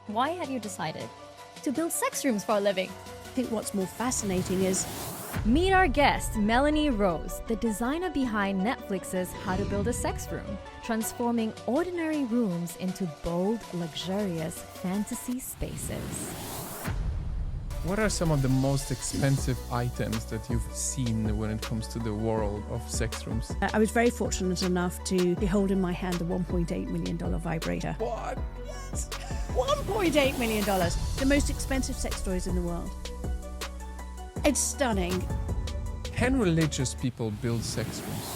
Why have you decided to build sex rooms for a living? I think what's more fascinating is Meet our guest, Melanie Rose, the designer behind Netflix's How to Build a Sex Room, transforming ordinary rooms into bold, luxurious fantasy spaces. What are some of the most expensive items that you've seen when it comes to the world of sex rooms? I was very fortunate enough to behold in my hand the $1.8 million vibrator. What? $1.8 million. The most expensive sex toys in the world. It's stunning. Can religious people build sex rooms?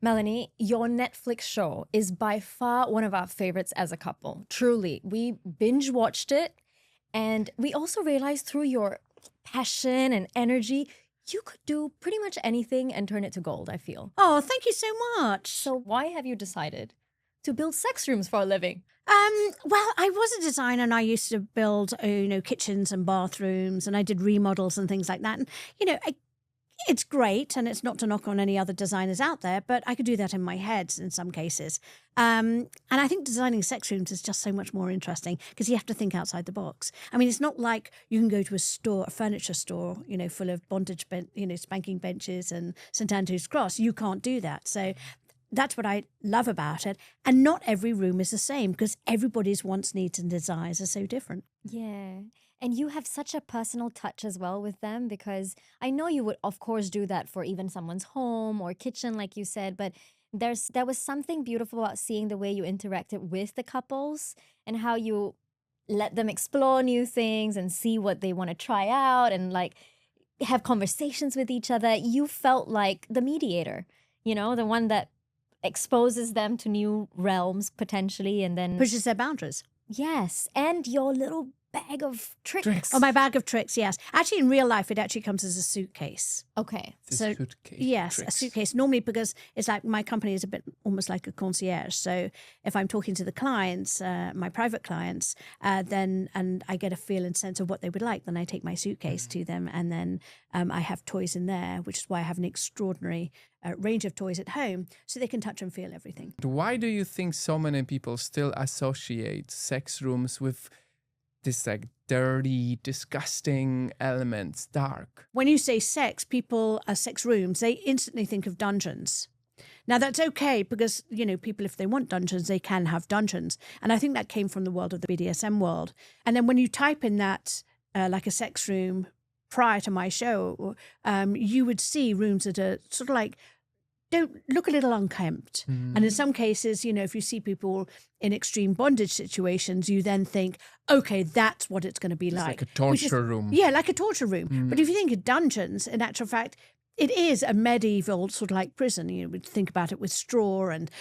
Melanie, your Netflix show is by far one of our favorites as a couple. Truly, we binge watched it, and we also realized through your passion and energy, you could do pretty much anything and turn it to gold, I feel. Oh, thank you so much. So why have you decided to build sex rooms for a living? Well, I was a designer and I used to build, kitchens and bathrooms, and I did remodels and things like that. And, it's great, and it's not to knock on any other designers out there, but I could do that in my head in some cases. And I think designing sex rooms is just so much more interesting because you have to think outside the box. I mean, it's not like you can go to a furniture store, full of bondage, spanking benches and St. Andrew's Cross. You can't do that. So that's what I love about it. And not every room is the same because everybody's wants, needs, and desires are so different. Yeah. And you have such a personal touch as well with them, because I know you would, of course, do that for even someone's home or kitchen, like you said, but there was something beautiful about seeing the way you interacted with the couples and how you let them explore new things and see what they want to try out and like have conversations with each other. You felt like the mediator, the one that exposes them to new realms potentially and then Pushes their boundaries. Yes, and your little bag of tricks. Oh, my bag of tricks, yes. Actually, in real life, it actually comes as a suitcase. Okay. Suitcase Yes, tricks. a suitcase. Normally, because it's like my company is a bit almost like a concierge. So if I'm talking to the clients, my private clients, and I get a feel and sense of what they would like, then I take my suitcase to them, and then I have toys in there, which is why I have an extraordinary range of toys at home, so they can touch and feel everything. Why do you think so many people still associate sex rooms with this like dirty, disgusting elements, dark? When you say sex rooms, they instantly think of dungeons. Now, that's okay because, people, if they want dungeons, they can have dungeons. And I think that came from the world of the BDSM world. And then when you type in that, like a sex room prior to my show, you would see rooms that are sort of like, don't look a little unkempt. And in some cases, if you see people in extreme bondage situations, you then think, okay, that's what it's going to be like. Like a torture room. Yeah, like a torture room. But if you think of dungeons, in actual fact, it is a medieval sort of like prison. You would think about it with straw and,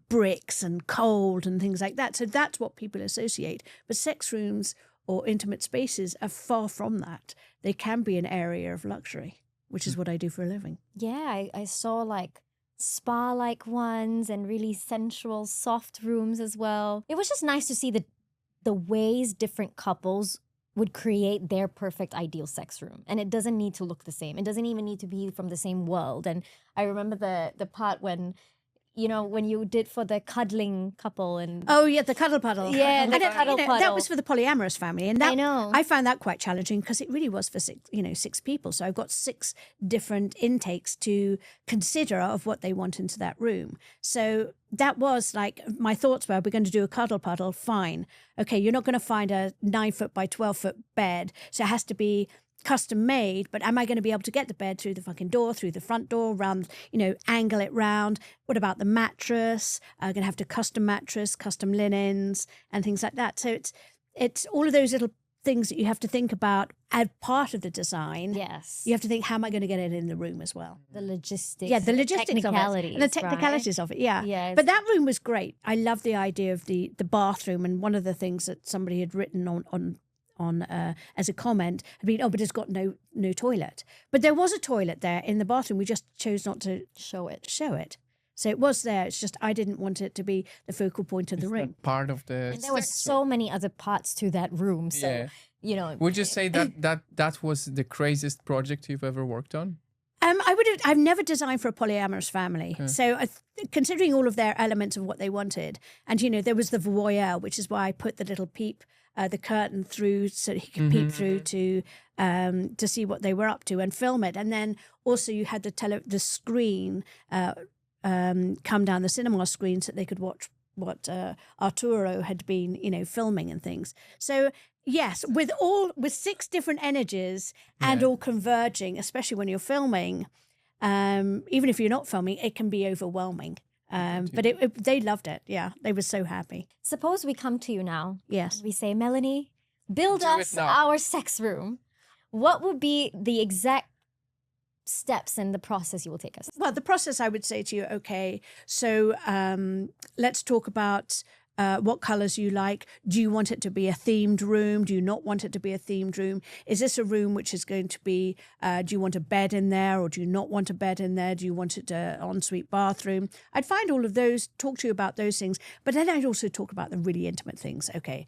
bricks and cold and things like that. So that's what people associate. But sex rooms or intimate spaces are far from that. They can be an area of luxury, which is what I do for a living. Yeah, I saw like spa-like ones and really sensual, soft rooms as well. It was just nice to see the ways different couples would create their perfect ideal sex room. And it doesn't need to look the same. It doesn't even need to be from the same world. And I remember the part when when you did for the cuddling couple and... Oh, yeah, the Cuddle Puddle. Yeah, the Cuddle Puddle. That was for the polyamorous family. And that, I know. I found that quite challenging because it really was for six people. So I've got 6 different intakes to consider of what they want into that room. So that was like, my thoughts were, we're going to do a Cuddle Puddle, fine. Okay, you're not going to find a 9-foot by 12-foot bed. So it has to be custom made, but am I going to be able to get the bed through the fucking door, through the front door, round, angle it round? What about the mattress? I'm going to have to custom mattress, custom linens and things like that. So it's all of those little things that you have to think about as part of the design. Yes. You have to think, how am I going to get it in the room as well? The logistics. Yeah, the logistics technicalities, of it. And the technicalities of it, yeah. Yes. But that room was great. I love the idea of the bathroom, and one of the things that somebody had written on as a comment had been, but it's got no toilet. But there was a toilet there in the bathroom. We just chose not to show it. So it was there. It's just I didn't want it to be the focal point of the ring. Part of the... And there were so many other parts to that room. So, Would you say that was the craziest project you've ever worked on? I've never designed for a polyamorous family. Okay. So considering all of their elements of what they wanted, and, you know, there was the voyeur, which is why I put the little peep, the curtain through so he could peep through to see what they were up to and film it. And then also you had the screen come down, the cinema screen, so they could watch what Arturo had been, you know, filming and things. So yes, with 6 different energies and all converging, especially when you're filming, even if you're not filming, it can be overwhelming. But they loved it. Yeah, they were so happy. Suppose we come to you now. Yes. And we say, Melanie, build Do it us now. our sex room. What would be the exact steps in the process you will take us through? Well, the process, I would say to you, okay, so let's talk about what colors you like. Do you want it to be a themed room? Do you not want it to be a themed room? Is this a room which is going to be, do you want a bed in there or do you not want a bed in there? Do you want it an ensuite bathroom? I'd find all of those, talk to you about those things. But then I'd also talk about the really intimate things. Okay,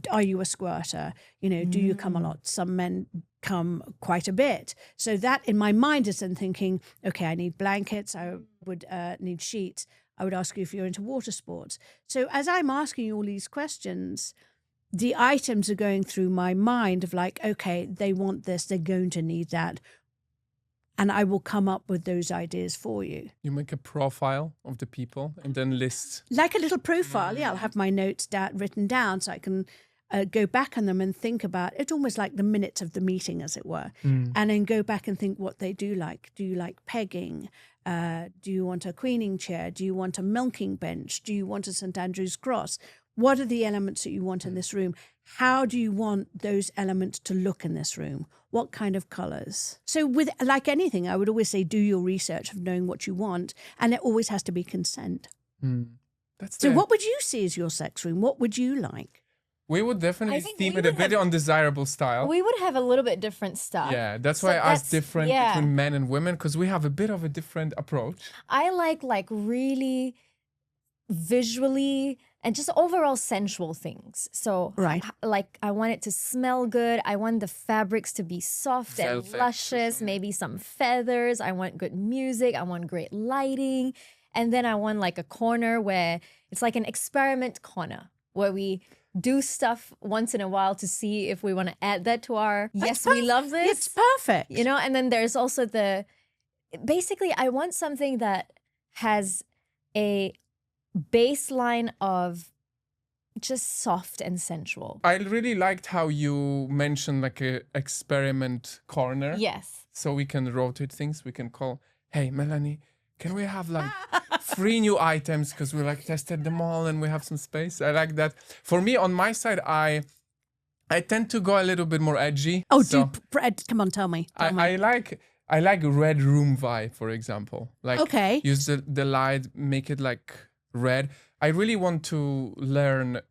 are you a squirter? You know, do you come a lot? Some men come quite a bit. So that in my mind is then thinking, okay, I need blankets. I would need sheets. I would ask you if you're into water sports. So as I'm asking you all these questions, the items are going through my mind of like, okay, they want this, they're going to need that. And I will come up with those ideas for you. You make a profile of the people and then list. Like a little profile. Yeah, I'll have my notes written down so I can go back on them and think about it, almost like the minutes of the meeting, as it were. And then go back and think what they do like. Do you like pegging? Do you want a queening chair? Do you want a milking bench? Do you want a St. Andrew's cross? What are the elements that you want in this room? How do you want those elements to look in this room? What kind of colors? So with like anything, I would always say do your research of knowing what you want, and it always has to be consent. So what would you see as your sex room? What would you like? We would definitely think theme we it a would bit have- undesirable style. We would have a little bit different stuff. Yeah, that's So why I asked that's- different yeah. between men and women, because we have a bit of a different approach. I like really visually and just overall sensual things. So Right. like I want it to smell good. I want the fabrics to be soft and Velvet or luscious, maybe some feathers. I want good music. I want great lighting. And then I want like a corner where it's like an experiment corner where we do stuff once in a while to see if we want to add that to our we love this. It's perfect. You know, and then there's also basically I want something that has a baseline of just soft and sensual. I really liked how you mentioned like a experiment corner. Yes. So we can rotate things. We can call, hey, Melanie, can we have like 3 new items because we like tested them all and we have some space? I like that. For me, on my side, I tend to go a little bit more edgy. Oh, so come on, tell me. Tell me. I like red room vibe, for example. Like Okay. use the light, make it like red. I really want to learn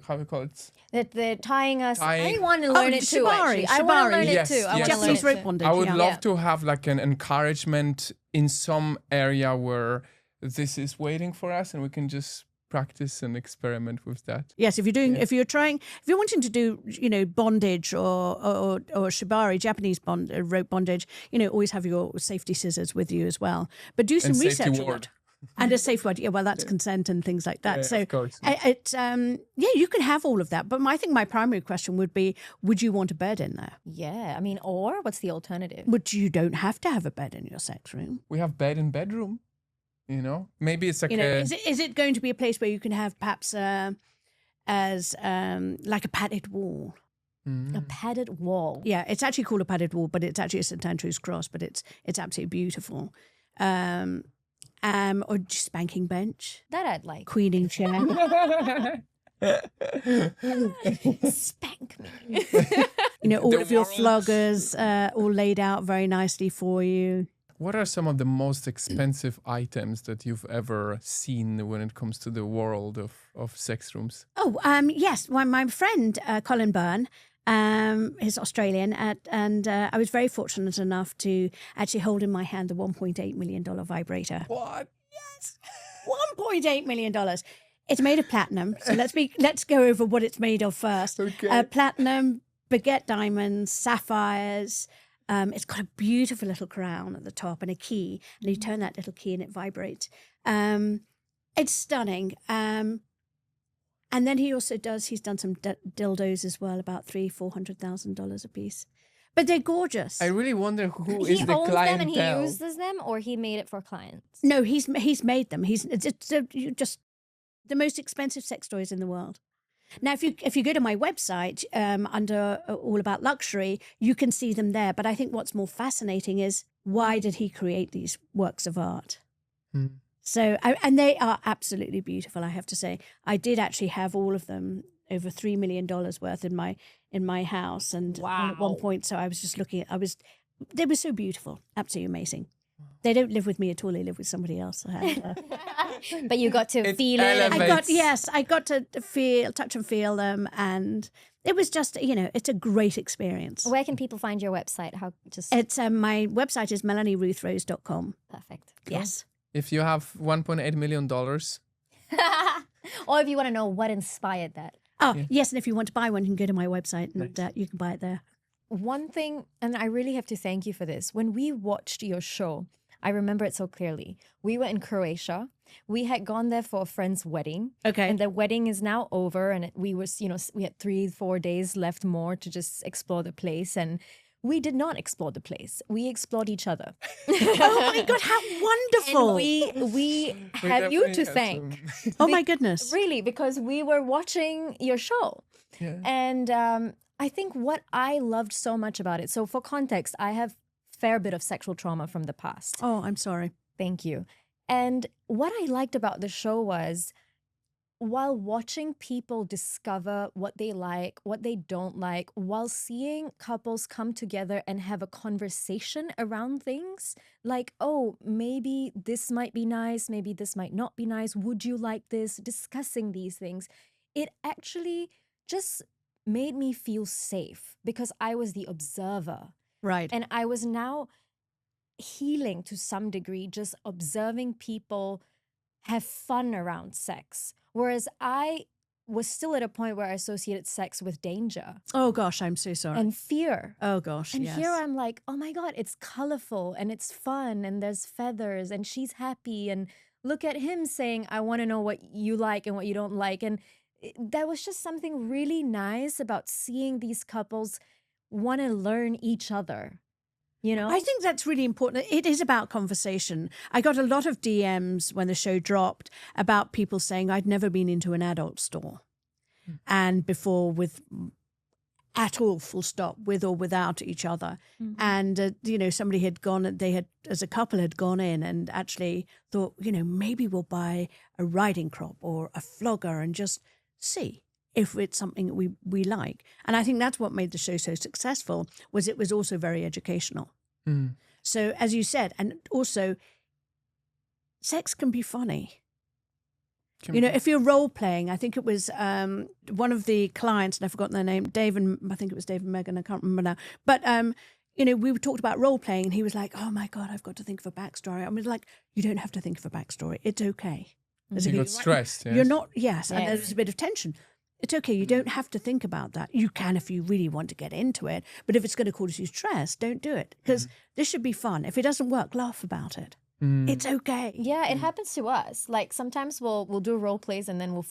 how we call it? That they're tying us. Tying- I want to learn it too, shibari, actually. I want to learn Yes, it too. I yes, want to learn Japanese it rope too. bondage. I would yeah. love to have like an encouragement in some area where this is waiting for us and we can just practice and experiment with that. Yes, if you're wanting to do, you know, bondage or shibari, Japanese rope bondage, you know, always have your safety scissors with you as well. But do some And safety research on ward. it. And a safe word. Yeah, well, that's consent and things like that. Yeah, so of course. you can have all of that. But I think my primary question would be, would you want a bed in there? Yeah, I mean, or what's the alternative? You don't have to have a bed in your sex room. We have bed in bedroom, you know? Maybe it's like You know, a... is it going to be a place where you can have perhaps as like a padded wall? A padded wall. Yeah, it's actually called a padded wall, but it's actually a St. Andrew's cross, but it's absolutely beautiful. Or just spanking bench, That I'd like. queening chair. Spank me. You know, all The of your world. floggers all laid out very nicely for you. What are some of the most expensive items that you've ever seen when it comes to the world of sex rooms? Oh, yes. My friend Colin Byrne, is Australian, and I was very fortunate enough to actually hold in my hand the $1.8 million vibrator. What? Yes, $1.8 million. It's made of platinum. So let's go over what it's made of first. Okay. Platinum, baguette diamonds, sapphires, It's got a beautiful little crown at the top and a key, and you turn that little key and it vibrates. It's stunning. And then he's done some dildos as well, about $300,000-$400,000 a piece. But they're gorgeous. I really wonder who He is the owns them and clientele. he uses them, or he made it for clients? No, he's made them. It's just the most expensive sex toys in the world. Now, if you go to my website under All About Luxury, you can see them there. But I think what's more fascinating is, why did he create these works of art? So, and they are absolutely beautiful, I have to say. I did actually have all of them, over $3 million worth in my house, and at one point, so I was just looking at. They were so beautiful, absolutely amazing. They don't live with me at all; they live with somebody else. But you got to feel it. I got to touch and feel them, and it was just, it's a great experience. Where can people find your website? It's my website is melanieruthRose.com. Perfect. Yes. If you have $1.8 million, Or if you want to know what inspired that. Oh, yes, and if you want to buy one, you can go to my website and you can buy it there. One thing, and I really have to thank you for this. When we watched your show, I remember it so clearly. We were in Croatia. We had gone there for a friend's wedding. Okay. And the wedding is now over, and we had 3-4 days left more to just explore the place. And we did not explore the place. We explored each other. Oh my God, how wonderful. And we have you to thank. Oh my goodness. Really, because we were watching your show. Yeah. And I think what I loved so much about it, so for context, I have a fair bit of sexual trauma from the past. Oh, I'm sorry. Thank you. And what I liked about the show was, while watching people discover what they like, what they don't like, while seeing couples come together and have a conversation around things, like, oh, maybe this might be nice, maybe this might not be nice, would you like this, discussing these things, it actually just made me feel safe because I was the observer. Right. And I was now healing to some degree, just observing people have fun around sex. Whereas I was still at a point where I associated sex with danger. Oh gosh, I'm so sorry. And fear. Oh gosh, and yes. here I'm like, oh my God, it's colorful and it's fun and there's feathers and she's happy. And look at him saying, I want to know what you like and what you don't like. And there was just something really nice about seeing these couples want to learn each other. I think that's really important. It is about conversation. I got a lot of DMs when the show dropped about people saying, I'd never been into an adult store. And before, with at all, full stop, with or without each other. And, somebody had gone, as a couple had gone in and actually thought, maybe we'll buy a riding crop or a flogger and just see if it's something that we like. And I think that's what made the show so successful, was it was also very educational. So as you said, and also sex can be funny. If you're role playing, I think it was one of the clients, and I've forgotten their name, I think it was Dave and Megan, I can't remember now. But, we talked about role playing and he was like, oh my God, I've got to think of a backstory. I was like, you don't have to think of a backstory. It's okay. You got stressed. Yes. You're not, yes, and there's a bit of tension. It's okay. You don't have to think about that. You can if you really want to get into it. But if it's going to cause you stress, don't do it. Because this should be fun. If it doesn't work, laugh about it. It's okay. Yeah, it happens to us. Like sometimes we'll do role plays and then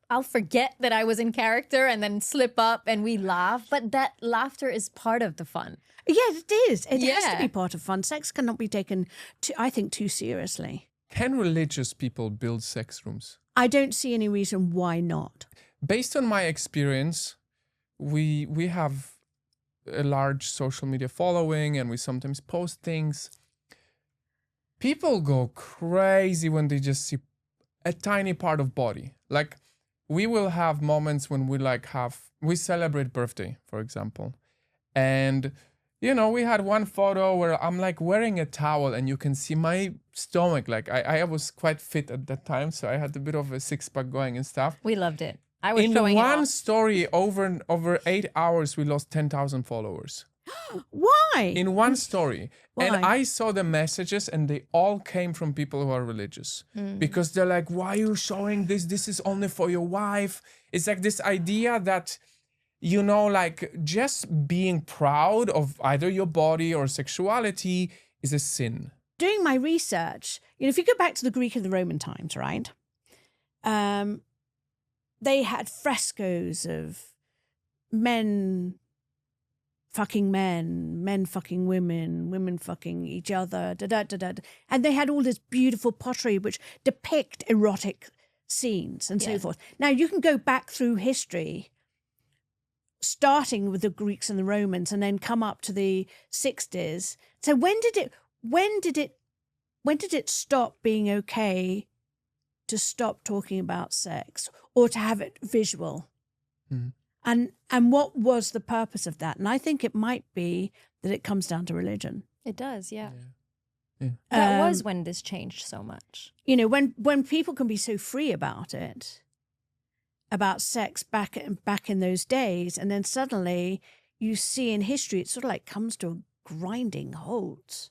I'll forget that I was in character and then slip up and we laugh. But that laughter is part of the fun. Yes, it is. It has to be part of fun. Sex cannot be taken, too seriously. Can religious people build sex rooms? I don't see any reason why not. Based on my experience, we have a large social media following and we sometimes post things. People go crazy when they just see a tiny part of body. Like we will have moments when we celebrate birthday, for example. And we had one photo where I'm like wearing a towel and you can see my stomach. Like I was quite fit at that time, so I had a bit of a six-pack going and stuff. We loved it. I was in showing one story, over 8 hours, we lost 10,000 followers. Why? In one story. Why? And I saw the messages and they all came from people who are religious. Because they're like, why are you showing this? This is only for your wife. It's like this idea that you know, like just being proud of either your body or sexuality is a sin. Doing my research, if you go back to the Greek and the Roman times, right? They had frescoes of men fucking men fucking women, women fucking each other, and they had all this beautiful pottery which depict erotic scenes and so forth. Now you can go back through history, starting with the Greeks and the Romans, and then come up to the 60s. So when did it stop being okay to stop talking about sex or to have it visual? Mm. And what was the purpose of that? And I think it might be that it comes down to religion. It does, yeah. Yeah. That was when this changed so much. When people can be so free about it, about sex back in those days, and then suddenly you see in history it sort of like comes to a grinding halt,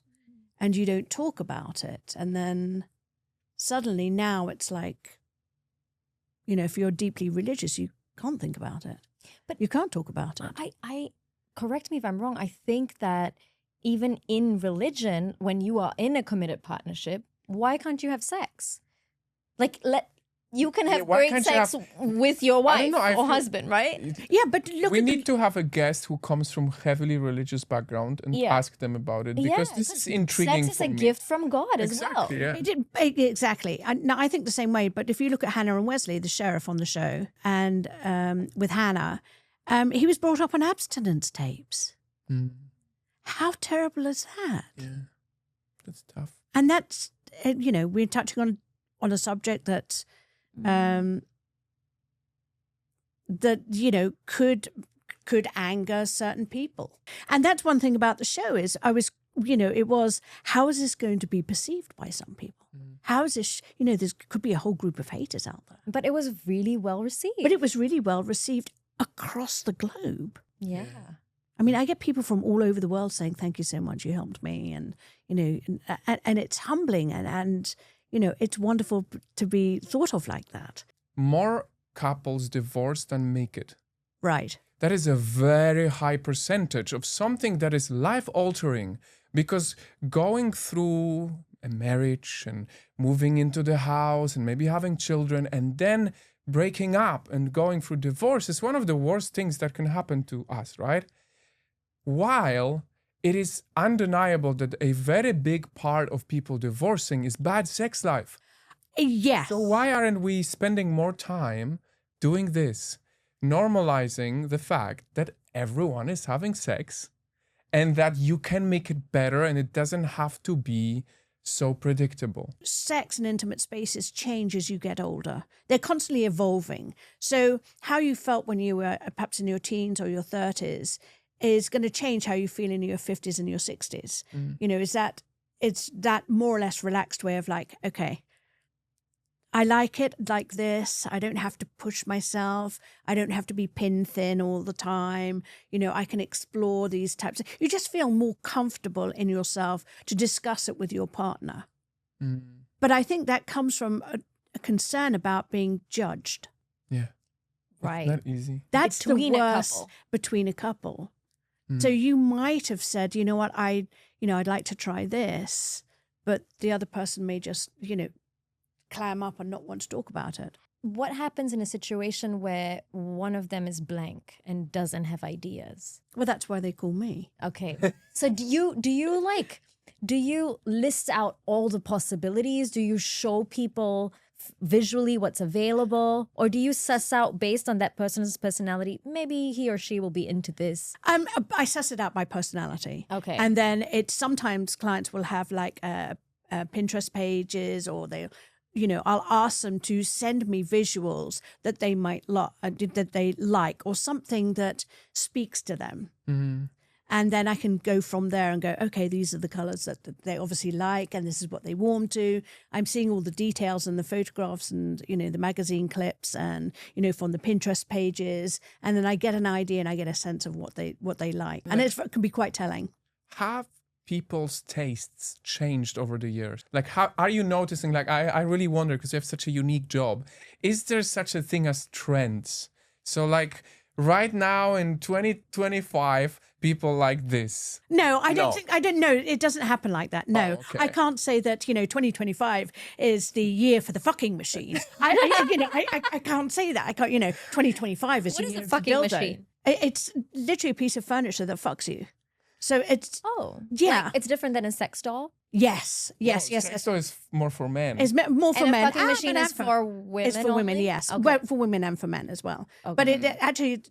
and you don't talk about it, and then suddenly now it's like, if you're deeply religious, you can't think about it. But you can't talk about it. I correct me if I'm wrong. I think that even in religion, when you are in a committed partnership, why can't you have sex? Like, you can have great sex with your wife or husband, right? Yeah, but look, we need to have a guest who comes from heavily religious background and ask them about it, because this is intriguing. Sex is a gift from God as well. Yeah. Exactly. Now, I think the same way, but if you look at Hannah and Wesley, the sheriff on the show, and with Hannah, he was brought up on abstinence tapes. Mm. How terrible is that? Yeah, that's tough. And that's, we're touching on a subject that could anger certain people. And that's one thing about the show is it was, how is this going to be perceived by some people? How is this, there could be a whole group of haters out there. But it was really well received. But it was really well received across the globe. Yeah. I mean, I get people from all over the world saying, thank you so much, you helped me. And, and it's humbling and it's wonderful to be thought of like that. More couples divorce than make it. Right. That is a very high percentage of something that is life-altering, because going through a marriage and moving into the house and maybe having children and then breaking up and going through divorce is one of the worst things that can happen to us, right? While it is undeniable that a very big part of people divorcing is bad sex life. Yes. So why aren't we spending more time doing this, normalizing the fact that everyone is having sex and that you can make it better and it doesn't have to be so predictable? Sex and intimate spaces change as you get older. They're constantly evolving. So how you felt when you were perhaps in your teens or your 30s is going to change how you feel in your 50s and your 60s. It's that more or less relaxed way of like, okay, I like it like this. I don't have to push myself. I don't have to be pin thin all the time. I can explore these types. You just feel more comfortable in yourself to discuss it with your partner. Mm. But I think that comes from a concern about being judged. Yeah. Right. Not easy. That's Between the a worst couple. between a couple. Mm. So you might have said, you know what, I'd like to try this, but the other person may just, clam up and not want to talk about it. What happens in a situation where one of them is blank and doesn't have ideas? Well, that's why they call me. Okay. So do you list out all the possibilities? Do you show people visually what's available? Or do you suss out based on that person's personality, maybe he or she will be into this? I suss it out by personality. Okay. And then sometimes clients will have like Pinterest pages, or I'll ask them to send me visuals that they might that they like, or something that speaks to them. Mm-hmm. And then I can go from there and go, okay, these are the colors that they obviously like, and this is what they warm to. I'm seeing all the details and the photographs and, the magazine clips and, from the Pinterest pages. And then I get an idea and I get a sense of what they like. And it can be quite telling. Have people's tastes changed over the years? Like, how are you noticing? Like, I really wonder, because you have such a unique job. Is there such a thing as trends? So like, right now in 2025 people like this? No, I don't No. think, I don't know. It doesn't happen like that. No, Oh, okay. I can't say that, 2025 is the year for the fucking machine. I can't say that. I can't, 2025 is What the is year the of the fucking dildo. machine? It's literally a piece of furniture that fucks you. So it's, Oh, Yeah. like, it's different than a sex doll. yes. So it's more for men. It's more for And men. a fucking machine but is for women. It's for women, only? yes. Okay. Well, for women and for men as well. But Okay. it actually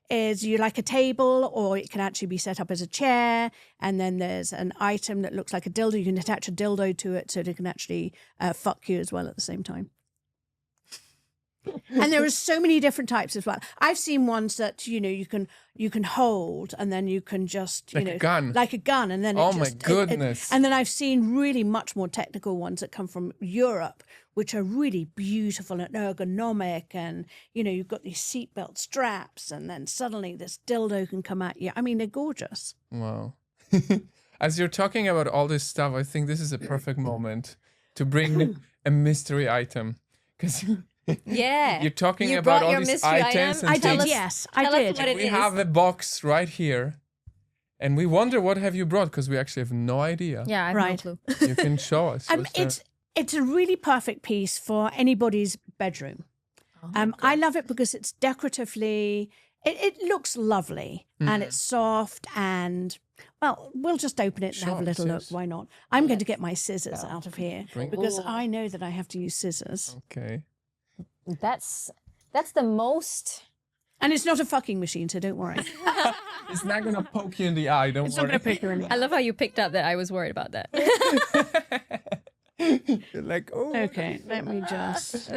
is you like a table, or it can actually be set up as a chair, and then there's an item that looks like a dildo. You can attach a dildo to it so it can actually fuck you as well at the same time. And there are so many different types as well. I've seen ones that you can hold, and then you can just Like a gun. like a gun, and then Oh it my just, goodness. and then I've seen really much more technical ones that come from Europe, which are really beautiful and ergonomic, and you've got these seatbelt straps, and then suddenly this dildo can come at you. I mean, they're gorgeous. Wow. As you're talking about all this stuff, I think this is a perfect moment to bring a mystery item, because Yeah. you're talking You about brought all your these mystery items item? and I things. did, yes, I tell us did. what it We is. have a box right here, and we wonder what have you brought, because we actually have no idea. Yeah, I have Right. no clue. You can show us. What's there? It's a really perfect piece for anybody's bedroom. I love it because it's decoratively. It looks lovely, and it's soft, and well, we'll just open it and have a Sure, little look. sis. Why not? I'm going to get my scissors out of here Drink. because I know that I have to use scissors. Okay. That's the most. And it's not a fucking machine, so don't worry. It's not gonna poke you in the eye. Don't It's not worry. going to pick you in the I love how you picked up that I was worried about that. You're like, oh. Okay, let me just.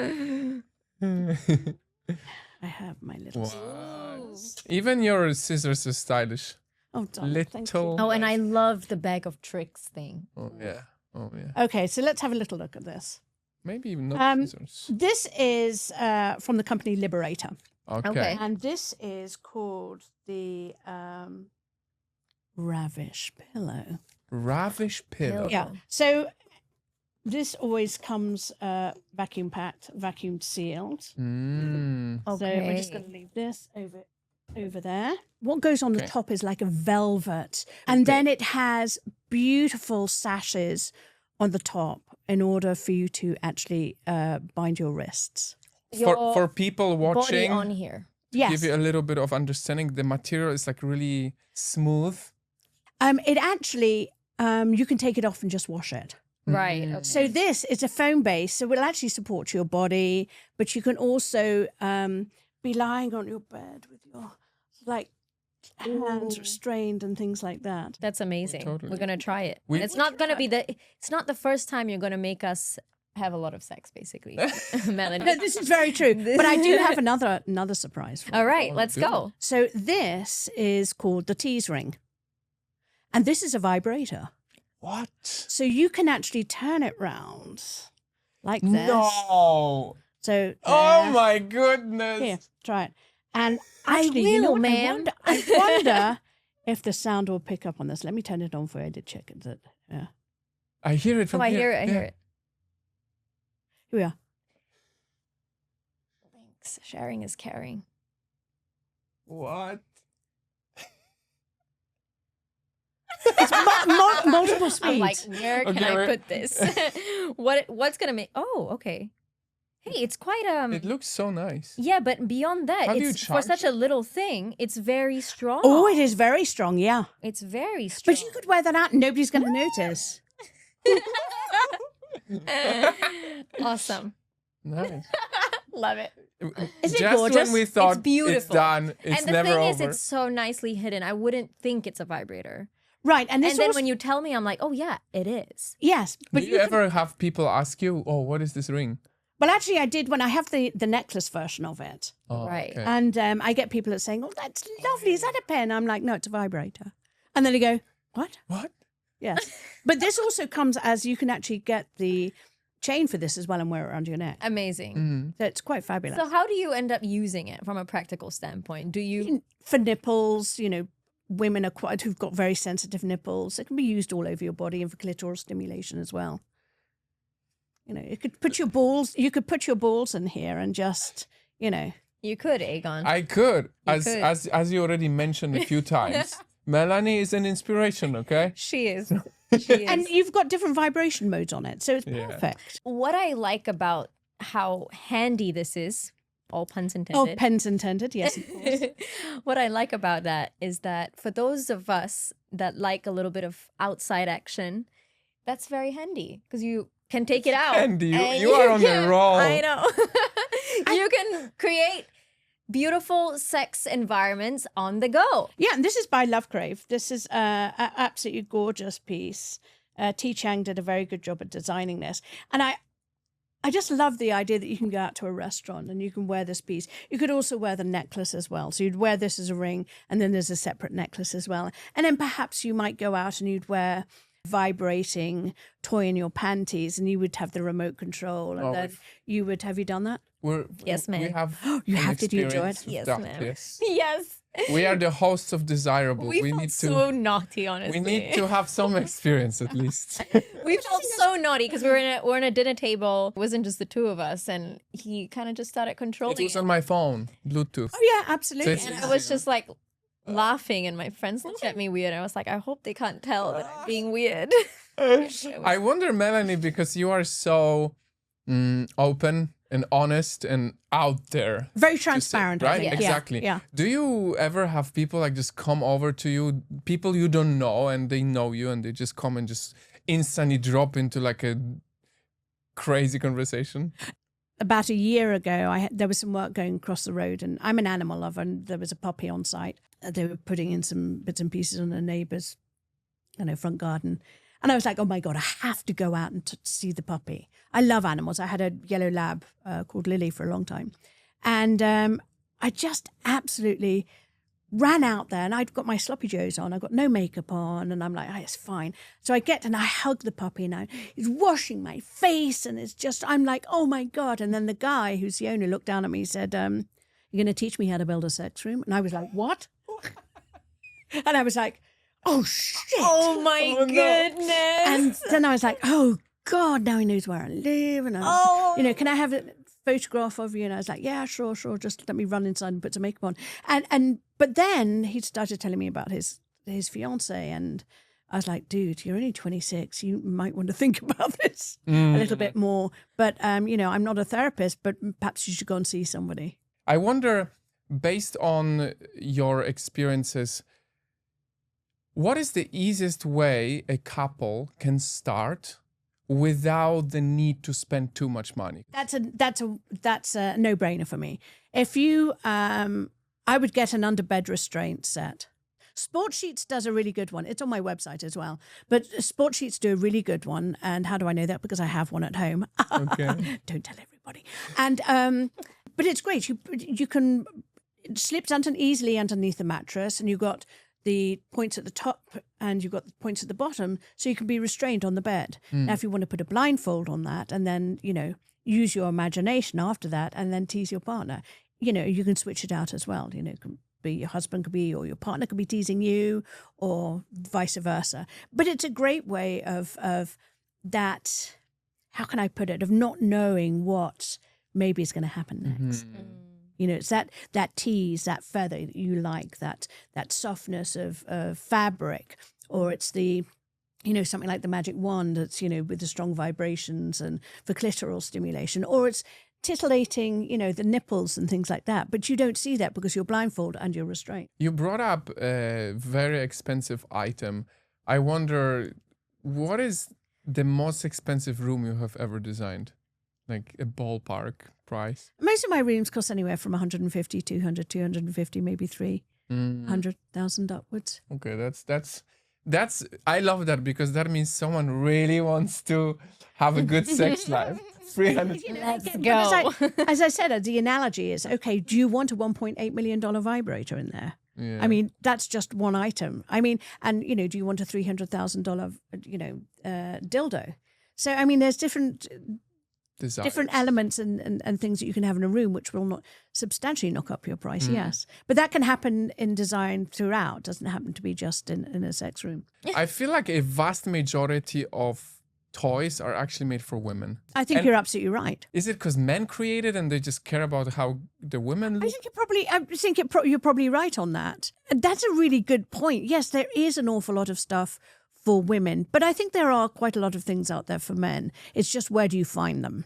I have my little. Wow. Even your scissors are stylish. Oh, darling, thank you. Little. Oh, and I love the bag of tricks thing. Oh yeah. Oh yeah. Okay, so let's have a little look at this. Maybe even not Um, scissors. This is from the company Liberator. Okay. okay. And this is called the Ravish Pillow. Ravish pillow. Yeah. So this always comes vacuum packed, vacuum sealed. Mm. So we're just going to leave this over there. What goes on the Okay. top is like a velvet. And then it has beautiful sashes on the top in order for you to actually bind your wrists. For people Body watching, on here. Yes. give you a little bit of understanding. The material is like really smooth. It actually, you can take it off and just wash it. Right. Okay. So this is a foam base, so it will actually support your body, but you can also be lying on your bed with your hands restrained and things like that. That's amazing. totally. We're gonna try it. We- And it's not gonna be it's not the first time you're gonna make us have a lot of sex, basically. Melanie. No, this is very true. But I do have another surprise for you. All right, let's good. go. So this is called the tease ring. And this is a vibrator. What? So you can actually turn it round like this. No. So Oh there. my goodness. Here, try it. And I actually, you know will, what? ma'am. I wonder if the sound will pick up on this. Let me turn it on for you to check it. Yeah. I hear it Oh, from I here. hear it. I Yeah. hear it. Here we are. Thanks. Sharing is caring. What? It's multiple speeds. I'm like, where can Okay, I wait. put this? What's gonna make? Oh, okay. Hey, it's quite It looks so nice. Yeah, but beyond that, How do you it's for such charge a little thing. It's very strong. Oh, it is very strong, yeah. It's very strong. But you could wear that out and nobody's going to notice. Awesome. Nice. Love it. Is it Just gorgeous? when we thought it's beautiful. done, it's And the never thing over. is, it's so nicely hidden. I wouldn't think it's a vibrator. Right, and this And then also, when you tell me, I'm like, oh yeah, it is. yes, but Do you ever have people ask you, "Oh, what is this ring?" well, actually, I did when I have the necklace version of it, Oh, Right. okay. and I get people that saying, "Oh, that's lovely. Is that a pen?" I'm like, "No, it's a vibrator," and then they go, "What?" What? Yes, but this also comes as you can actually get the chain for this as well and wear it around your neck. Amazing. Mm. So it's quite fabulous. So how do you end up using it from a practical standpoint? Do you? For nipples, women are who've got very sensitive nipples. It can be used all over your body and for clitoral stimulation as well. You could put your balls. You could put your balls in here and just, You could, Agon. I could. could. As you already mentioned a few times, Melanie is an inspiration, okay? She is. She is. And you've got different vibration modes on it, so it's perfect. What I like about how handy this is, all puns Oh, intended. pens intended, yes, of course. What I like about that is that for those of us that like a little bit of outside action, that's very handy because you can take it out. Handy. and You are on can- a roll. I know. You can create beautiful sex environments on the go. Yeah, and this is by Lovecrave. This is an absolutely gorgeous piece. T. Chang did a very good job at designing this. And I just love the idea that you can go out to a restaurant and you can wear this piece. You could also wear the necklace as well. So you'd wear this as a ring, and then there's a separate necklace as well. And then perhaps you might go out and you'd wear vibrating toy in your panties, and you would have the remote control, and then you would have you done that? Yes, ma'am. We have You an have, did you enjoy experience it? with Yes, that, ma'am. yes. Yes. We are the hosts of Desirable. We felt need so naughty, honestly. we need to have some experience at least. We felt so naughty because we're in a dinner table. It wasn't just the two of us, and he kind of just started controlling It was on my phone, Bluetooth. Oh yeah, absolutely. So And I was just like laughing, and my friends looked at me weird. I was like, I hope they can't tell that I'm being weird. I wonder, Melanie, because you are so open and honest and out there. Very transparent, I right? think. Exactly. Yeah. Do you ever have people like just come over to you, people you don't know, and they know you, and they just come and just instantly drop into like a crazy conversation? About a year ago, there was some work going across the road, and I'm an animal lover, and there was a puppy on site. They were putting in some bits and pieces on a neighbour's, front garden. And I was like, oh my God, I have to go out and see the puppy. I love animals. I had a yellow lab called Lily for a long time. And I just absolutely ran out there, and I'd got my sloppy joes on. I got no makeup on, and I'm like, it's fine. So I get and I hug the puppy, and he's washing my face, and it's just, I'm like, oh my God. And then the guy who's the owner looked down at me and said, you're going to teach me how to build a sex room? And I was like, what? And I was like, oh shit. Oh my goodness. And then I was like, oh God, now he knows where I live. And I was, can I have a photograph of you? And I was like, yeah, sure. Just let me run inside and put some makeup on. But then he started telling me about his fiance, and I was like, dude, you're only 26. You might want to think about this a little bit more. But, I'm not a therapist, but perhaps you should go and see somebody. I wonder, based on your experiences, what is the easiest way a couple can start without the need to spend too much money? That's a no-brainer for me. If you, I would get an under-bed restraint set. Sport Sheets does a really good one. It's on my website as well. But Sport Sheets do a really good one. And how do I know that? Because I have one at home. Okay. Don't tell everybody. And but it's great. You can, it slips easily underneath the mattress, and you've got the points at the top and you've got the points at the bottom, so you can be restrained on the bed. Now, if you want to put a blindfold on that and then, use your imagination after that and then tease your partner, you can switch it out as well. It can be your husband could be, or your partner could be teasing you, or vice versa. But it's a great way of that, how can I put it, of not knowing what maybe is going to happen next. It's that tease, that feather that you like, that softness of fabric, or it's the, something like the magic wand that's, with the strong vibrations and for clitoral stimulation, or it's titillating, the nipples and things like that. But you don't see that because you're blindfolded and you're restrained. You brought up a very expensive item. I wonder, what is the most expensive room you have ever designed? Like a ballpark price? Most of my rooms cost anywhere from 150, 200, 250, maybe 300,000 upwards. Okay, that's I love that, because that means someone really wants to have a good sex life. 300. Let's But go. as I said, the analogy is, okay, do you want a $1.8 million vibrator in there? Yeah. I mean, that's just one item. I mean, and, do you want a $300,000, dildo? So, I mean, there's different elements and things that you can have in a room which will not substantially knock up your price, yes. But that can happen in design throughout. Doesn't happen to be just in a sex room. I feel like a vast majority of toys are actually made for women. I think And you're absolutely right. Is it because men created and they just care about how the women I look? think you're probably right on that. And that's a really good point. Yes, there is an awful lot of stuff for women, but I think there are quite a lot of things out there for men. It's just where do you find them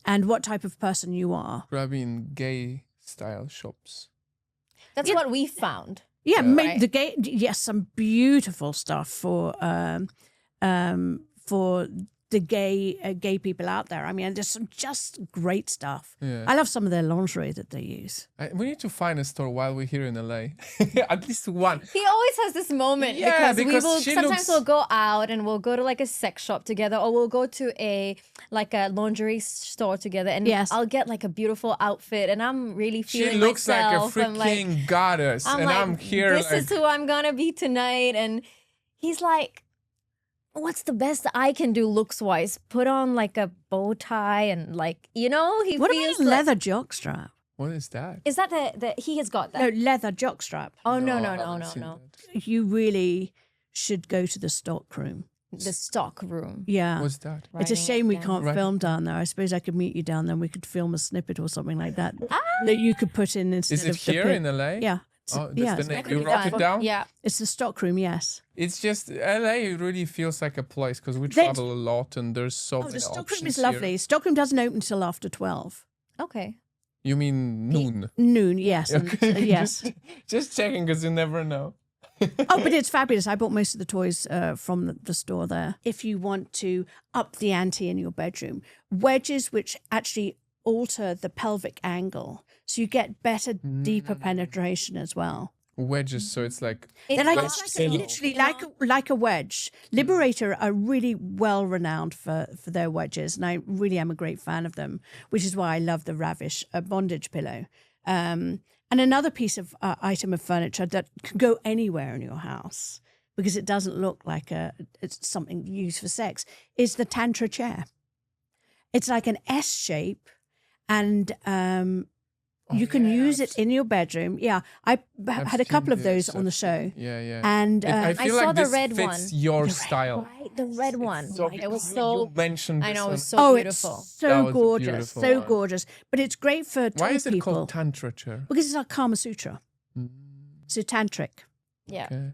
and what type of person you are. Probably in gay style shops. That's what we found. Yeah, Right. some beautiful stuff for the gay people out there. I mean, there's some just great stuff. Yeah. I love some of their lingerie that they use. We need to find a store while we're here in LA. At least one. He always has this moment Yeah, because we because will she sometimes looks- we'll go out and we'll go to like a sex shop together, or we'll go to a lingerie store together, and Yes. I'll get like a beautiful outfit, and I'm really She feeling looks like a myself. I'm freaking goddess. I'm And like, I'm here this is who I'm gonna be tonight, and he's like, what's the best I can do looks wise? Put on like a bow tie and like, he What feels about like, leather jockstrap? what is that? is that the he has got that? No, leather jockstrap. Oh I no, haven't seen that. You really should go to the stock room. the stock room. Yeah. What's that? It's a Writing shame we it down. can't Right. film down there. I suppose I could meet you down there and we could film a snippet or something like that that you could put in instead Is it of the here pic. in LA? Yeah. Oh, that's yeah, the it's- name. That could You be wrote fun. it down? Yeah. It's the stock room, yes. It's just LA really feels like a place because we That's- travel a lot and there's so Oh, many the stock room options is here. lovely. Stock room doesn't open until after 12. Okay. You mean noon? Noon, yes. and- Okay, yes. just checking because you never know. Oh, but it's fabulous. I bought most of the toys from the store there. If you want to up the ante in your bedroom, wedges which actually alter the pelvic angle, so you get better, deeper penetration as well. Wedges, so it's like They're like, Wedge it's pillow. literally like a wedge. Liberator are really well renowned for their wedges, and I really am a great fan of them, which is why I love the Ravish bondage pillow. And another piece of item of furniture that can go anywhere in your house because it doesn't look like it's something used for sex is the Tantra chair. It's like an S shape, and you can use it in your bedroom. Yeah, I had a couple of those on the show. Yeah, yeah. And I feel saw like the this red fits one. your style. Right, the red one. So It was you so. mentioned I this know it one. was so Oh, beautiful. it's That so was a gorgeous, beautiful so one. gorgeous. But it's great for Why toy is it people called Tantra chair? because it's like Kama Sutra. So tantric. Yeah. Okay.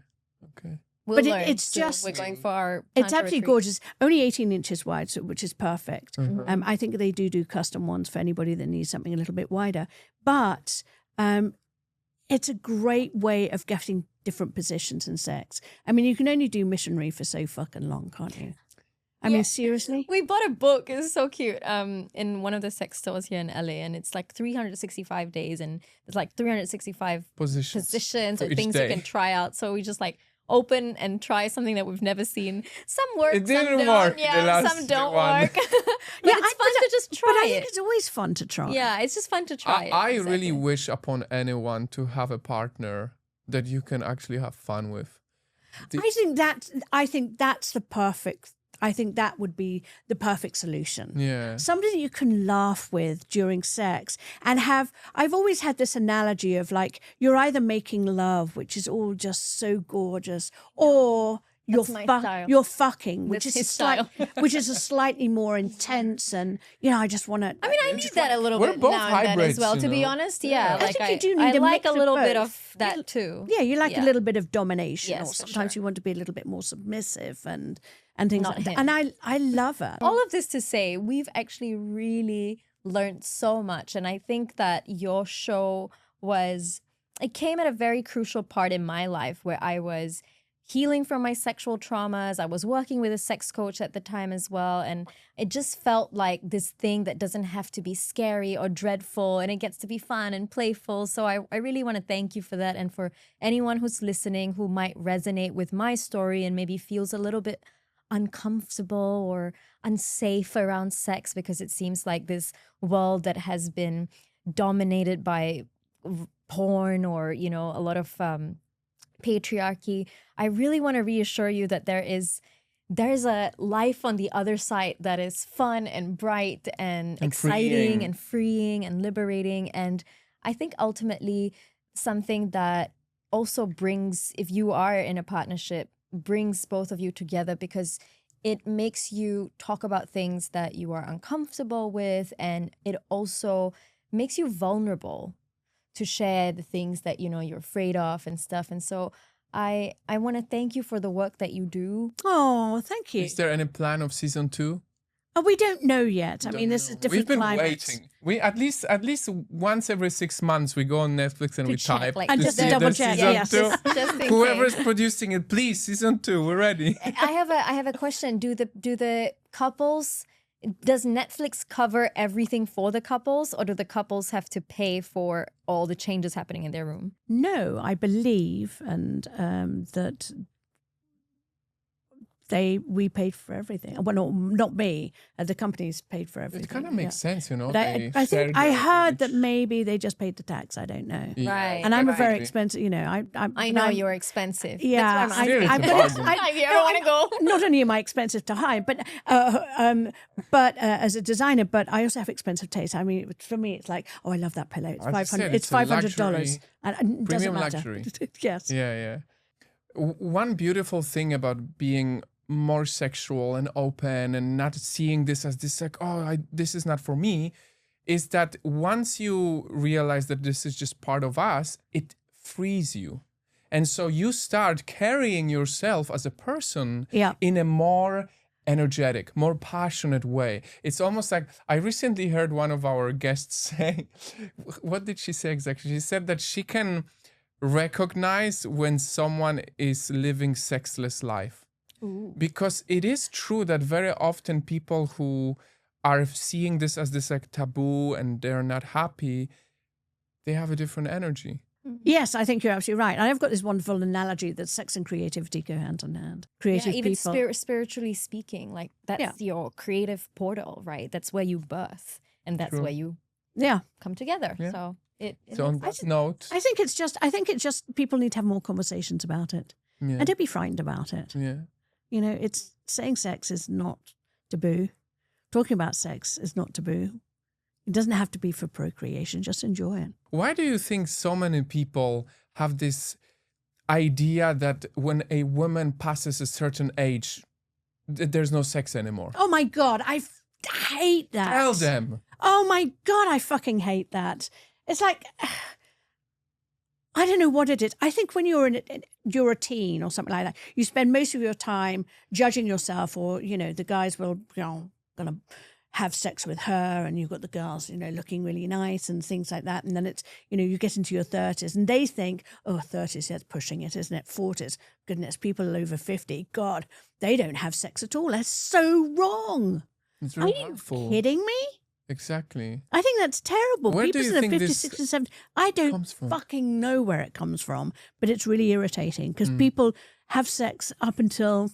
Okay. We'll But learn it's soon. just- We're going for our. It's Tantra absolutely retreat. gorgeous. Only 18 inches wide, so, which is perfect. Mm-hmm. I think they do custom ones for anybody that needs something a little bit wider. But it's a great way of getting different positions in sex. I mean, you can only do missionary for so fucking long, can't you? I Yeah. mean, seriously? We bought a book. It's so cute. In one of the sex stores here in LA, and it's like 365 days, and there's like 365 positions for or each things day. you can try out. So we just like open and try something that we've never seen. Some work, It didn't some don't. work, the Yeah, last some don't one. work. But it's fun to just try But I think it. it's always fun to try. Yeah, it's just fun to try it. I really Exactly. wish upon anyone to have a partner that you can actually have fun with. I think that's the perfect. I think that would be the perfect solution. Yeah. Somebody that you can laugh with during sex and have. I've always had this analogy of like you're either making love, which is all just so gorgeous, or you're That's my style. you're fucking, which That's is his style. which is a slightly more intense. And I just want to. I mean, I need that a little We're bit both now and then as hybrids, well. you To be know? honest, Yeah. yeah, I like think you do I need a like mix a of little bit both. of that too. Yeah, you like Yeah. a little bit of domination, Yes, or for sometimes sure. you want to be a little bit more submissive and things Not like that. him. And I love it. All of this to say, we've actually really learned so much. And I think that your show it came at a very crucial part in my life where I was healing from my sexual traumas. I was working with a sex coach at the time as well. And it just felt like this thing that doesn't have to be scary or dreadful, and it gets to be fun and playful. So I really want to thank you for that. And for anyone who's listening who might resonate with my story and maybe feels a little bit uncomfortable or unsafe around sex because it seems like this world that has been dominated by porn or a lot of patriarchy. I really want to reassure you that there's a life on the other side that is fun and bright and exciting freeing. and freeing and liberating. And I think ultimately something that also brings, if you are in a partnership, brings both of you together, because it makes you talk about things that you are uncomfortable with, and it also makes you vulnerable to share the things that you're afraid of and stuff. And so I want to thank you for the work that you do. Oh, thank you. Is there any plan of season 2? Oh, we don't know yet. I mean, this is different We've been climates. waiting. We at least once every 6 months we go on Netflix and To we check, type like, And to just to see double the check, season yes. 2. Just in Whoever's case. producing it, please, season 2, we're ready. I have a question. Do the couples, does Netflix cover everything for the couples, or do the couples have to pay for all the changes happening in their room? No, I believe, and that we paid for everything. Well, not me. The companies paid for everything. It kind of makes sense, But they I share think I the heard that image. maybe they just paid the tax. I don't know. Yeah, Right. And I'm a very exactly. expensive. I know you're expensive. Yeah, That's why I'm Still, asking. it's a but bargain. If you ever want to go. Not only am I expensive to hire, but as a designer, but I also have expensive taste. I mean, for me, it's like, oh, I love that pillow. It's As I 500. said, It's it's a $500, luxury- and it doesn't premium matter. luxury. Yes. Yeah. One beautiful thing about being more sexual and open and not seeing this as this like, this is not for me, is that once you realize that this is just part of us, it frees you. And so you start carrying yourself as a person Yeah. in a more energetic, more passionate way. It's almost like I recently heard one of our guests say, what did she say exactly? She said that she can recognize when someone is living sexless life. Ooh. Because it is true that very often people who are seeing this as this like taboo and they're not happy, they have a different energy. Yes, I think you're absolutely right. And I've got this wonderful analogy that sex and creativity go hand in hand. Creative Even people. spiritually speaking, like that's your creative portal, right? That's where you birth, and that's True. where you Yeah. come together. Yeah. So it So on makes that note, I think it's just people need to have more conversations about it. yeah, And don't be frightened about it. yeah. You know, it's saying sex is not taboo. Talking about sex is not taboo. It doesn't have to be for procreation. Just enjoy it. Why do you think so many people have this idea that when a woman passes a certain age, there's no sex anymore? Oh my God, I hate that. Tell them. Oh my God, I fucking hate that. It's like, I don't know what it is. I think when you're a teen or something like that, you spend most of your time judging yourself, or, the guys will, gonna have sex with her, and you've got the girls, looking really nice and things like that. And then it's, you get into your 30s and they think, 30s, that's pushing it, isn't it? 40s, goodness, people over 50, God, they don't have sex at all. That's so wrong. It's Are really you harmful. kidding me? Exactly. I think that's terrible. Where do People you that are think 50, this 60, 70, I don't comes from? fucking know where it comes from, but it's really irritating Mm. because people have sex up until,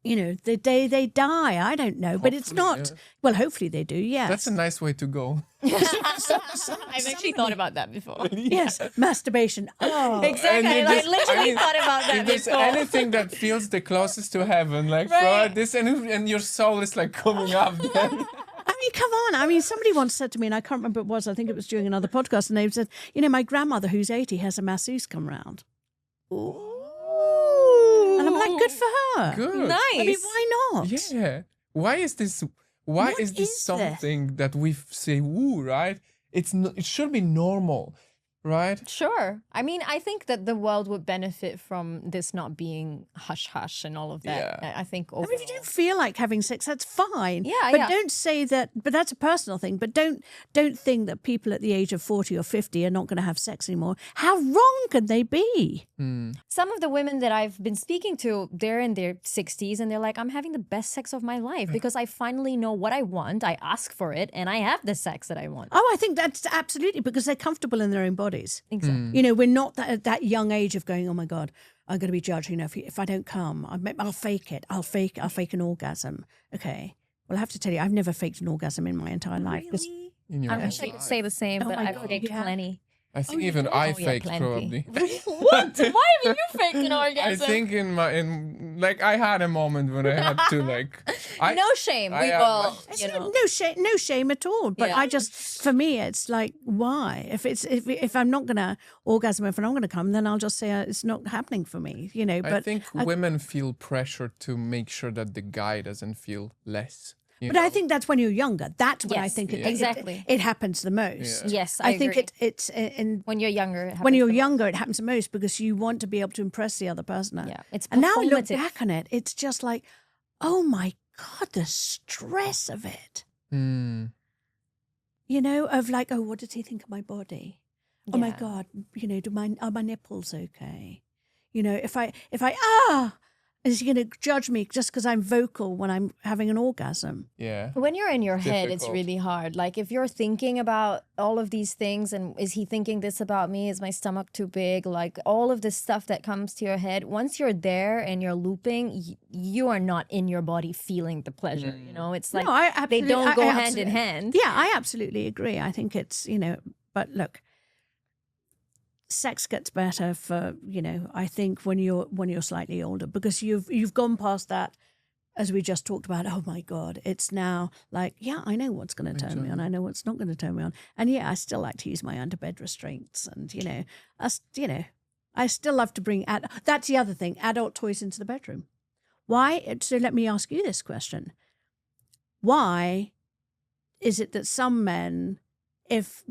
the day they die. I don't know, but it's Hopefully, not. yeah. Well, hopefully they do, yes. That's a nice way to go. I've actually thought about that before. Yes, masturbation. Oh, Exactly. And I this- literally mean, thought about that If there's before. anything that feels the closest to heaven, like Right. this, and your soul is like coming up. Then. I mean, come on. I mean, somebody once said to me, and I can't remember what it was, I think it was during another podcast, and they said, my grandmother who's 80 has a masseuse come round. And I'm like, good for her. Good. Nice. I mean, why not? Yeah. Why is this? Why What is this is this? something that we say woo? Right? It should be normal, right? Sure. I mean, I think that the world would benefit from this not being hush hush and all of that. Yeah. I think I mean, if overall. you don't feel like having sex, that's fine. Yeah, but yeah. don't say that. But that's a personal thing. But don't think that people at the age of 40 or 50 are not going to have sex anymore. How wrong could they be? Some of the women that I've been speaking to, they're in their 60s and they're like, I'm having the best sex of my life because I finally know what I want. I ask for it and I have the sex that I want. Oh, I think that's absolutely because they're comfortable in their own bodies. Exactly. We're not at that young age of going, oh my God, I'm going to be judged. If I don't come, I'll fake it. I'll fake an orgasm. Okay. Well, I have to tell you, I've never faked an orgasm in my entire life. 'Cause- In your I own wish I could life. say the same, Oh but my I've God, faked you have? plenty. I think even I faked probably. What? Why have you faked an I orgasm? think I had a moment when I had to like no shame. We I- will, It's you know. no shame at all. But Yeah. I just, for me, it's like, why? If I'm not gonna orgasm, if I'm not gonna come, then I'll just say it's not happening for me. You know. I But think women feel pressure to make sure that the guy doesn't feel less. but I think that's when you're younger. That's when I Yes, think exactly. it happens the most. Yes, I think agree. it's in When you're younger, it when happens you're the most. younger, it happens the most because you want to be able to impress the other person. Yeah, it's And now I look performative. back on it, it's just like, oh my God, the stress of it. Mm. You know, of like, oh, what does he think of my body? Oh my Yeah. God, you know, are my nipples okay? You know, if I is he going to judge me just because I'm vocal when I'm having an orgasm? Yeah. When you're in your head, it's Difficult. really hard. Like if you're thinking about all of these things and is he thinking this about me? Is my stomach too big? Like all of this stuff that comes to your head, once you're there and you're looping, you are not in your body feeling the pleasure. You know, it's like No, I they absolutely- don't go I hand in absolutely- hand. Yeah, I absolutely agree. I think it's, you know, but look, sex gets better for, you know, I think when you're slightly older because you've gone past that, as we just talked about. Oh my God, it's now like, yeah, I know what's going to turn me on. I know what's not going to turn me on. And yeah, I still like to use my underbed restraints, and you know, I still love to bring that's the other thing, adult toys into the bedroom. Why? So let me ask you this question: why is it that some men, if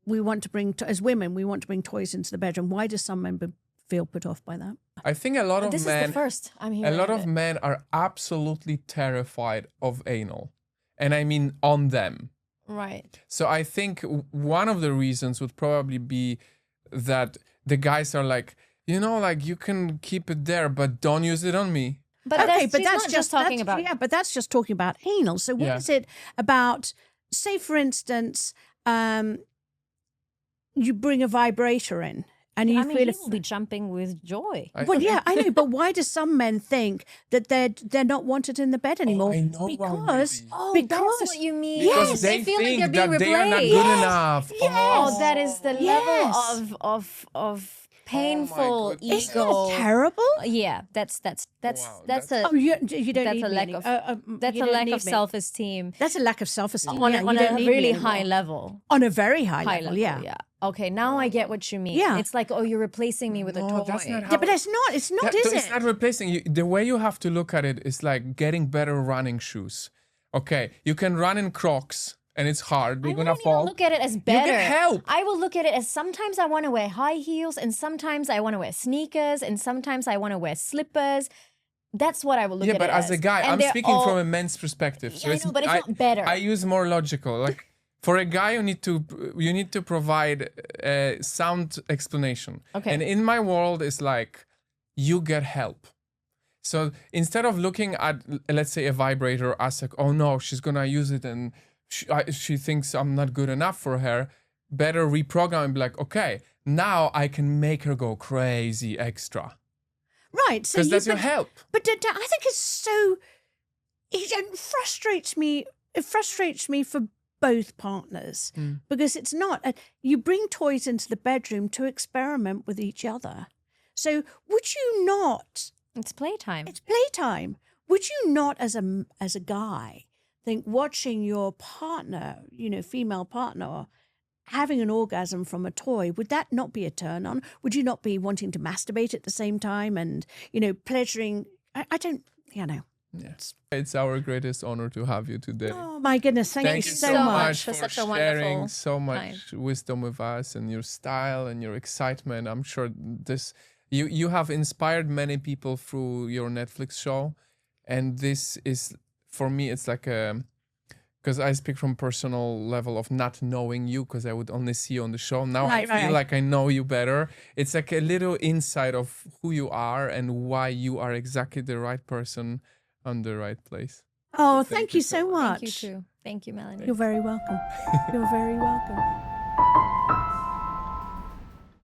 we want to bring, as women, we want to bring toys into the bedroom, why do some men feel put off by that? I think a lot of This is men the first I'm a hearing lot of of it. men are absolutely terrified of anal. And I mean on them. Right. So I think one of the reasons would probably be that the guys are like, you know, like you can keep it there, but don't use it on me. But Okay, she's not just talking about yeah, but that's just talking about anal. So what Yeah. is it about? Say, for instance, you bring a vibrator in, and you I mean, feel he will be jumping with joy. well, yeah, I know, but why do some men think that they're not wanted in the bed anymore? I know why, because maybe. Oh, because that's what you mean. Because Yes. they feel think like they're that being they are not replaced. good enough. Oh, that is the Yes. level of painful goodness. isn't ego. that terrible? Yeah, that's Wow, that's Oh, a you don't that's need a me lack any- of you that's a don't lack need of me. self-esteem That's a lack of self-esteem. on yeah, on you don't a need me really anymore. high level. On a very high, High level, level, yeah. Okay, now I get what you mean. Yeah. It's like, oh, you're replacing me with a No, toy. that's not how Yeah, but it's not, is It's it? not replacing you. The way you have to look at it is like getting better running shoes. Okay, you can run in Crocs and it's hard. You're I gonna wouldn't fall. even look at it as You better. get help. I will look at it as sometimes I want to wear high heels and sometimes I want to wear sneakers and sometimes I want to wear slippers. That's what I will look Yeah, at but it as a guy, And I'm they're speaking all- from a men's perspective. So Yeah, I know, but it's not better. I use more logical. Like for a guy, you need to provide a sound explanation. Okay. And in my world, it's like you get help. So instead of looking at, let's say, a vibrator as like, oh no, she's gonna use it and she thinks I'm not good enough for her, better reprogram and be like, okay, now I can make her go crazy extra. Right. So Because you, that's your but, help. but I think it's so, it frustrates me. It frustrates me for both partners because it's not, you bring toys into the bedroom to experiment with each other. So would you not, It's playtime. it's playtime. Would you not, as a guy, think watching your partner, you know, female partner, having an orgasm from a toy, would that not be a turn on? Would you not be wanting to masturbate at the same time and, you know, pleasuring? I don't, you know. Yes. It's our greatest honor to have you today. Oh my goodness, thank you so much. for for such a sharing wonderful so much wisdom with us and your style and your excitement. I'm sure you have inspired many people through your Netflix show, and this is, for me, it's like because I speak from personal level of not knowing you because I would only see you on the show. Now I feel like I know you better. It's like a little insight of who you are and why you are exactly the right person on the right place. Oh, thank you so much. Thank you too. Thank you, Melanie. You're very welcome. You're very welcome.